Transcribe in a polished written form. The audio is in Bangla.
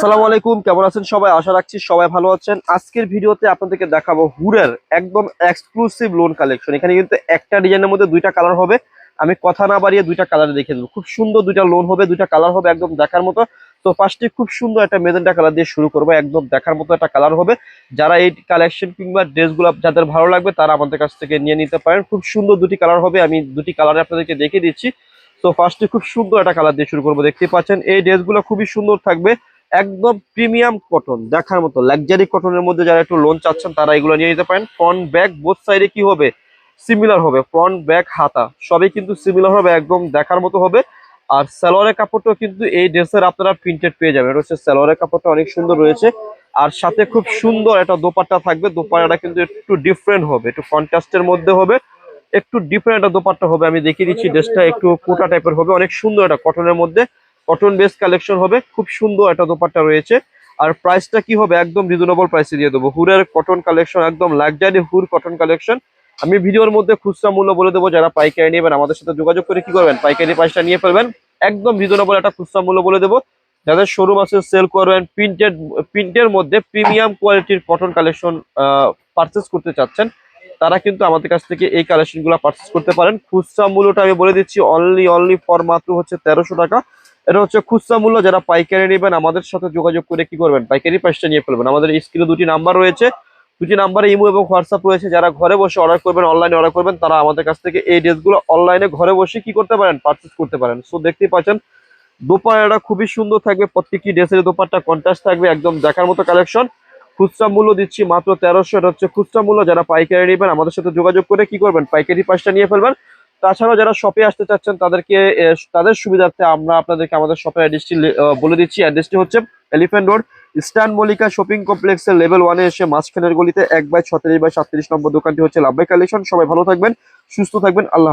আসসালামু আলাইকুম, কেমন আছেন সবাই? আশা রাখছি সবাই ভালো আছেন। আজকের ভিডিওতে আপনাদেরকে দেখাবো হুরের একদম এক্সক্লুসিভ লোন কালেকশন। এখানে কিন্তু একটা ডিজাইনের মধ্যে দুইটা কালার হবে। আমি কথা না বাড়িয়ে দুইটা কালার দেখে দেবো। খুব সুন্দর দুইটা লোন হবে, দুইটা কালার হবে একদম দেখার মতো। তো ফার্স্টে খুব সুন্দর একটা মেজেন্টা কালার দিয়ে শুরু করবো, একদম দেখার মতো একটা কালার হবে। যারা এই কালেকশন কিংবা ড্রেসগুলো যাদের ভালো লাগবে তারা আমাদের কাছ থেকে নিয়ে নিতে পারেন। খুব সুন্দর দুটি কালার হবে, আমি দুটি কালারে আপনাদেরকে দেখিয়ে দিচ্ছি। তো ফার্স্টে খুব সুন্দর একটা কালার দিয়ে শুরু করবো। দেখতে পাচ্ছেন এই ড্রেসগুলো খুবই সুন্দর থাকবে, একদম প্রিমিয়াম কটন দেখার মতো লাক্সারি কটনের মধ্যে। যারা একটু লোন চাচ্ছেন তারা এগুলো নিয়ে নিতে পারেন। ফ্রন্ট ব্যাক বোথ সাইডে কি হবে, সিমিলার হবে। ফ্রন্ট ব্যাক হাতা সবই কিন্তু সিমিলার হবে, একদম দেখার মতো হবে। আর সালোয়ারের কাপড়টাও কিন্তু এই ড্রেসের আপনারা প্রিন্টেড পেয়ে যাবেন। এটা হচ্ছে সালোয়ারের কাপড়টা অনেক সুন্দর রয়েছে। আর সাথে খুব সুন্দর একটা দোপাট্টা থাকবে। দোপাট্টাটা কিন্তু একটু ডিফারেন্ট হবে, একটু কন্ট্রাস্টের মধ্যে হবে, একটু ডিফারেন্ট একটা দোপাট্টা হবে। আমি দেখিয়ে দিচ্ছি, ড্রেসটা একটু কোটা টাইপের হবে, অনেক সুন্দর একটা কটনের মধ্যে, কটন বেস কালেকশন হবে। খুব সুন্দর একটা দোপাট্টা রয়েছে। আর প্রাইসটা কি হবে, একদম রিজনেবল প্রাইসে দিয়ে দেবো। হুরের কটন কালেকশন, একদম লাক্সারি হুর কটন কালেকশন। আমি ভিডিওর মধ্যে খুচরা মূল্য বলে দেবো। যারা পাইকারি নেবেন আমাদের সাথে যোগাযোগ করে কি করবেন, পাইকারি প্রাইসটা নিয়ে ফেলবেন। একদম রিজনেবল একটা খুচরা মূল্য বলে দেবো। যাদের শোরুম আছে সেল করবেন, প্রিন্টের মধ্যে প্রিমিয়াম কোয়ালিটির কটন কালেকশন পারচেস করতে চাচ্ছেন, তারা কিন্তু আমাদের কাছ থেকে এই কালেকশন গুলো পারচেস করতে পারেন। খুচরা মূল্যটা আমি বলে দিচ্ছি, অনলি ফর মাত্র হচ্ছে 1300 টাকা। এটা হচ্ছে খুচরা মূল্য। যারা পাইকারি নেবেন আমাদের সাথে যোগাযোগ করে কি করবেন, পাইকারি প্রাইসটা নিয়ে ফেলবেন। আমাদের স্ক্রিনে দুটি নাম্বার রয়েছে, দুটি নাম্বারে ইমো এবং হোয়াটসঅ্যাপ রয়েছে। যারা ঘরে বসে অর্ডার করবেন, অনলাইনে অর্ডার করবেন, তারা আমাদের কাছ থেকে এই ড্রেসগুলো অনলাইনে ঘরে বসে কি করতে পারেন, পারচেস করতে পারেন। সো দেখতেই পাচ্ছেন দোপাট্টাটা খুবই সুন্দর থাকবে, প্রত্যেকটি ড্রেসের দোপাট্টা কন্ট্রাস্ট থাকবে, একদম দেখার মতো কালেকশন। খুচরা মূল্য দিচ্ছি মাত্র 1300। এটা হচ্ছে খুচরা মূল্য। যারা পাইকারি নেবেন আমাদের সাথে যোগাযোগ করে কি করবেন, পাইকারি প্রাইসটা নিয়ে ফেলবেন। তাছাড়াও যারা শপে আসতে চাচ্ছেন তাদেরকে তাদের সুবিধার্থে আমরা আপনাদেরকে আমাদের শপের অ্যাড্রেসটি বলে দিচ্ছি। অ্যাড্রেসটি হচ্ছে elephant road, eastern Mallika shopping কমপ্লেক্সের লেভেল 1-এ এসে মাঝখানের গলিতে 1/36/37 নম্বর দোকানটি হচ্ছে লাভবাই কালেকশন। সবাই ভালো থাকবেন, সুস্থ থাকবেন, আল্লাহ হাফেজ।